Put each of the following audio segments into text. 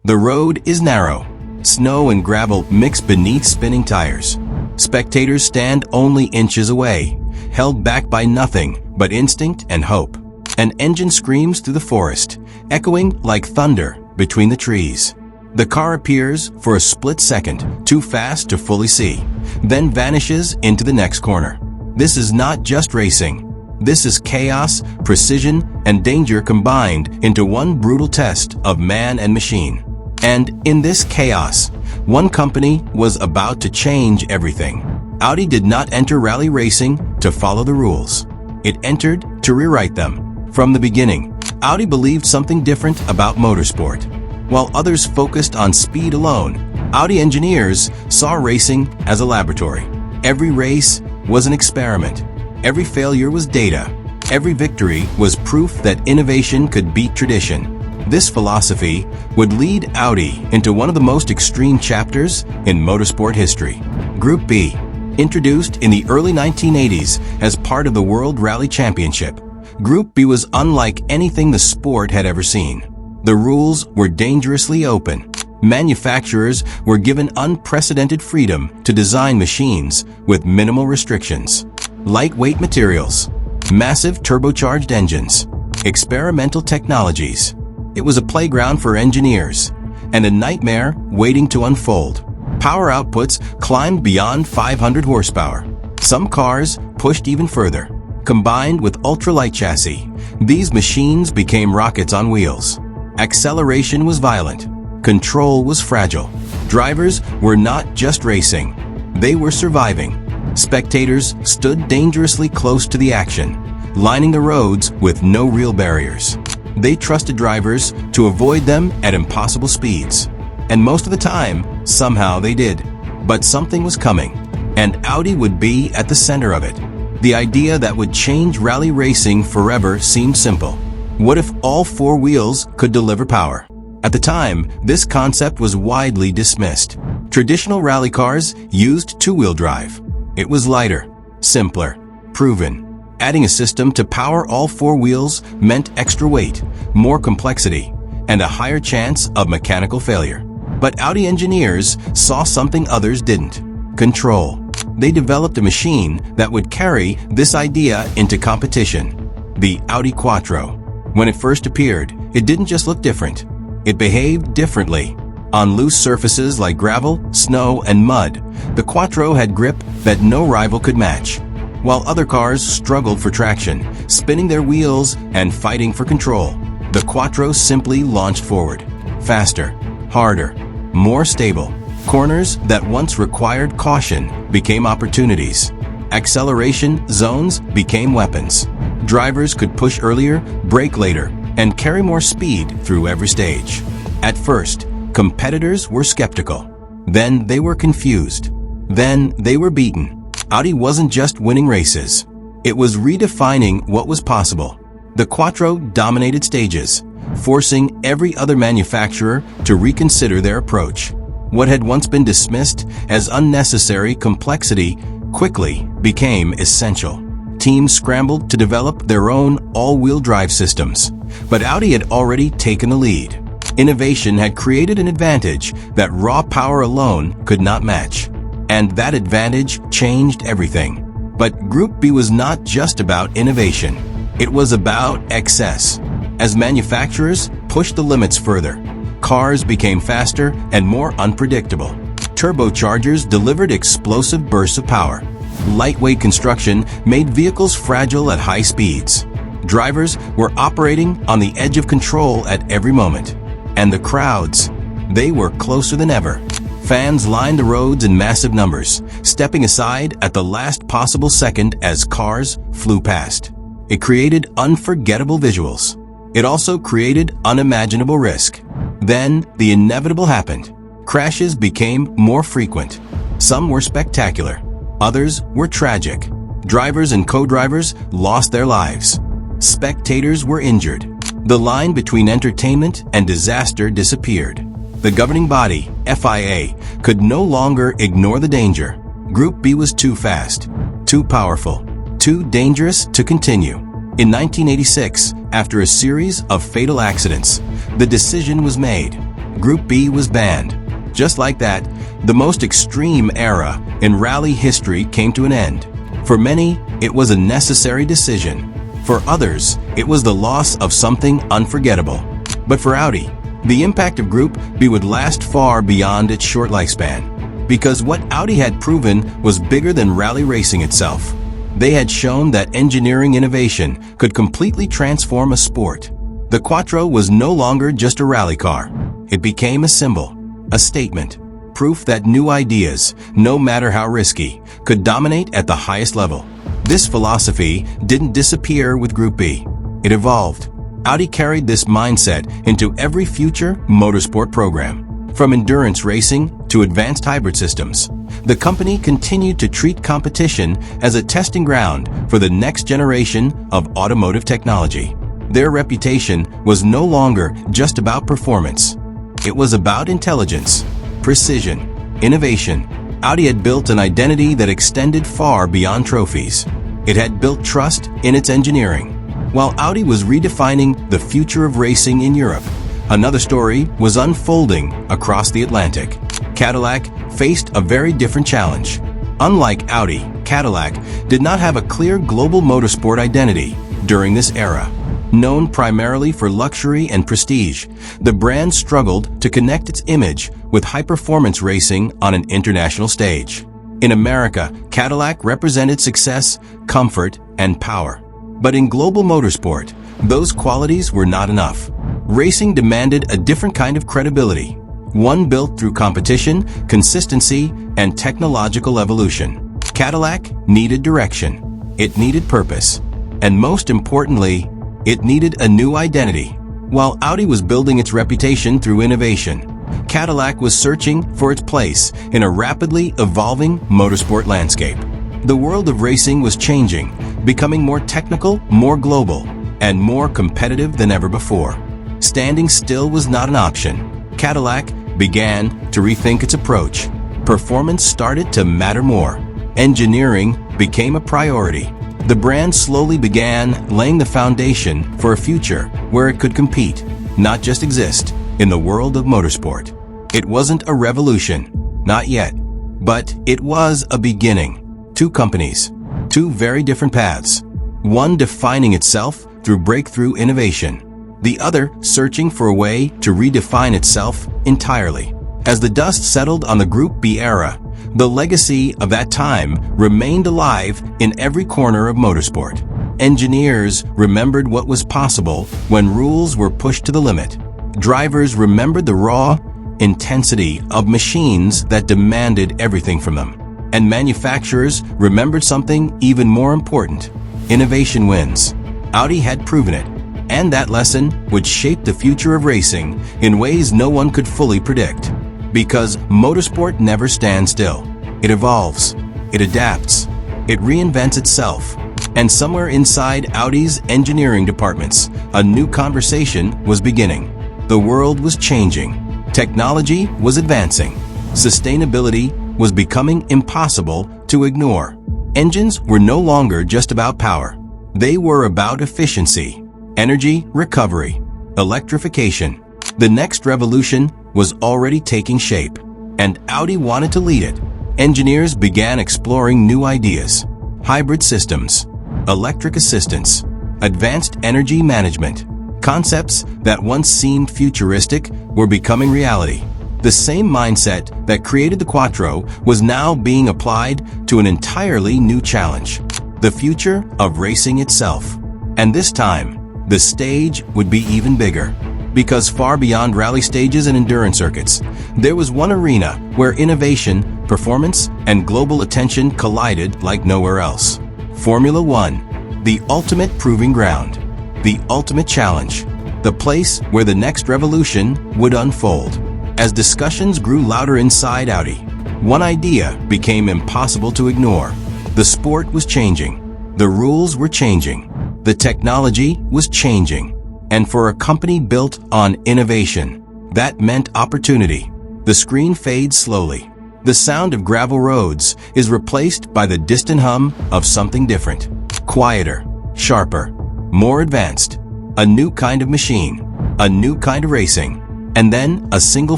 The road is narrow. Snow and gravel mix beneath spinning tires. Spectators stand only inches away, held back by nothing but instinct and hope. An engine screams through the forest, echoing like thunder between the trees. The car appears for a split second, too fast to fully see, then vanishes into the next corner. This is not just racing. This is chaos, precision, and danger combined into one brutal test of man and machine. And in this chaos, one company was about to change everything. Audi did not enter rally racing to follow the rules. It entered to rewrite them. From the beginning, Audi believed something different about motorsport. While others focused on speed alone, Audi engineers saw racing as a laboratory. Every race was an experiment. Every failure was data. Every victory was proof that innovation could beat tradition. This philosophy would lead Audi into one of the most extreme chapters in motorsport history. Group B, introduced in the early 1980s as part of the World Rally Championship, Group B was unlike anything the sport had ever seen. The rules were dangerously open. Manufacturers were given unprecedented freedom to design machines with minimal restrictions. Lightweight materials, massive turbocharged engines, experimental technologies. It was a playground for engineers and a nightmare waiting to unfold. Power outputs climbed beyond 500 horsepower. Some cars pushed even further. Combined with ultralight chassis, these machines became rockets on wheels. Acceleration was violent. Control was fragile. Drivers were not just racing. They were surviving. Spectators stood dangerously close to the action, lining the roads with no real barriers. They trusted drivers to avoid them at impossible speeds. And most of the time, somehow they did. But something was coming, and Audi would be at the center of it. The idea that would change rally racing forever seemed simple. What if all four wheels could deliver power? At the time, this concept was widely dismissed. Traditional rally cars used two-wheel drive. It was lighter, simpler, proven. Adding a system to power all four wheels meant extra weight, more complexity, and a higher chance of mechanical failure. But Audi engineers saw something others didn't: control. They developed a machine that would carry this idea into competition: the Audi Quattro. When it first appeared, it didn't just look different. It behaved differently. On loose surfaces like gravel, snow, and mud, the Quattro had grip that no rival could match. While other cars struggled for traction, spinning their wheels and fighting for control, the Quattro simply launched forward. Faster, harder, more stable. Corners that once required caution became opportunities. Acceleration zones became weapons. Drivers could push earlier, brake later, and carry more speed through every stage. At first, competitors were skeptical. Then they were confused. Then they were beaten. Audi wasn't just winning races. It was redefining what was possible. The Quattro dominated stages, forcing every other manufacturer to reconsider their approach. What had once been dismissed as unnecessary complexity quickly became essential. Teams scrambled to develop their own all-wheel drive systems, but Audi had already taken the lead. Innovation had created an advantage that raw power alone could not match. And that advantage changed everything. But Group B was not just about innovation. It was about excess. As manufacturers pushed the limits further, cars became faster and more unpredictable. Turbochargers delivered explosive bursts of power. Lightweight construction made vehicles fragile at high speeds. Drivers were operating on the edge of control at every moment. And the crowds, they were closer than ever. Fans lined the roads in massive numbers, stepping aside at the last possible second as cars flew past. It created unforgettable visuals. It also created unimaginable risk. Then the inevitable happened. Crashes became more frequent. Some were spectacular. Others were tragic. Drivers and co-drivers lost their lives. Spectators were injured. The line between entertainment and disaster disappeared. The governing body, FIA, could no longer ignore the danger. Group B was too fast, too powerful, too dangerous to continue. In 1986, after a series of fatal accidents, the decision was made. Group B was banned. Just like that, the most extreme era in rally history came to an end. For many, it was a necessary decision. For others, it was the loss of something unforgettable. But for Audi, the impact of Group B would last far beyond its short lifespan. Because what Audi had proven was bigger than rally racing itself. They had shown that engineering innovation could completely transform a sport. The Quattro was no longer just a rally car. It became a symbol, a statement, proof that new ideas, no matter how risky, could dominate at the highest level. This philosophy didn't disappear with Group B. It evolved. Audi carried this mindset into every future motorsport program. From endurance racing to advanced hybrid systems, the company continued to treat competition as a testing ground for the next generation of automotive technology. Their reputation was no longer just about performance. It was about intelligence, precision, innovation. Audi had built an identity that extended far beyond trophies. It had built trust in its engineering. While Audi was redefining the future of racing in Europe, another story was unfolding across the Atlantic. Cadillac faced a very different challenge. Unlike Audi, Cadillac did not have a clear global motorsport identity during this era. Known primarily for luxury and prestige, the brand struggled to connect its image with high-performance racing on an international stage. In America, Cadillac represented success, comfort, and power. But in global motorsport, those qualities were not enough. Racing demanded a different kind of credibility, one built through competition, consistency, and technological evolution. Cadillac needed direction. It needed purpose. And most importantly, it needed a new identity. While Audi was building its reputation through innovation, Cadillac was searching for its place in a rapidly evolving motorsport landscape. The world of racing was changing, becoming more technical, more global, and more competitive than ever before. Standing still was not an option. Cadillac began to rethink its approach. Performance started to matter more. Engineering became a priority. The brand slowly began laying the foundation for a future where it could compete, not just exist, in the world of motorsport. It wasn't a revolution, not yet, but it was a beginning. Two companies, two very different paths. One defining itself through breakthrough innovation, the other searching for a way to redefine itself entirely. As the dust settled on the Group B era, the legacy of that time remained alive in every corner of motorsport. Engineers remembered what was possible when rules were pushed to the limit. Drivers remembered the raw intensity of machines that demanded everything from them. And manufacturers remembered something even more important. Innovation wins. Audi had proven it, and that lesson would shape the future of racing in ways no one could fully predict. Because motorsport never stands still. It evolves, it adapts, it reinvents itself. And somewhere inside Audi's engineering departments, a new conversation was beginning. The world was changing. Technology was advancing. Sustainability was becoming impossible to ignore. Engines were no longer just about power. They were about efficiency, energy recovery, electrification. The next revolution was already taking shape, and Audi wanted to lead it. Engineers began exploring new ideas, hybrid systems, electric assistance, advanced energy management. Concepts that once seemed futuristic were becoming reality. The same mindset that created the Quattro was now being applied to an entirely new challenge, the future of racing itself. And this time, the stage would be even bigger. Because far beyond rally stages and endurance circuits, there was one arena where innovation, performance, and global attention collided like nowhere else. Formula One, the ultimate proving ground, the ultimate challenge, the place where the next revolution would unfold. As discussions grew louder inside Audi, one idea became impossible to ignore. The sport was changing, the rules were changing, the technology was changing. And for a company built on innovation, that meant opportunity. The screen fades slowly. The sound of gravel roads is replaced by the distant hum of something different. Quieter, sharper, more advanced. A new kind of machine, a new kind of racing. And then a single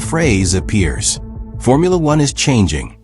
phrase appears. Formula One is changing.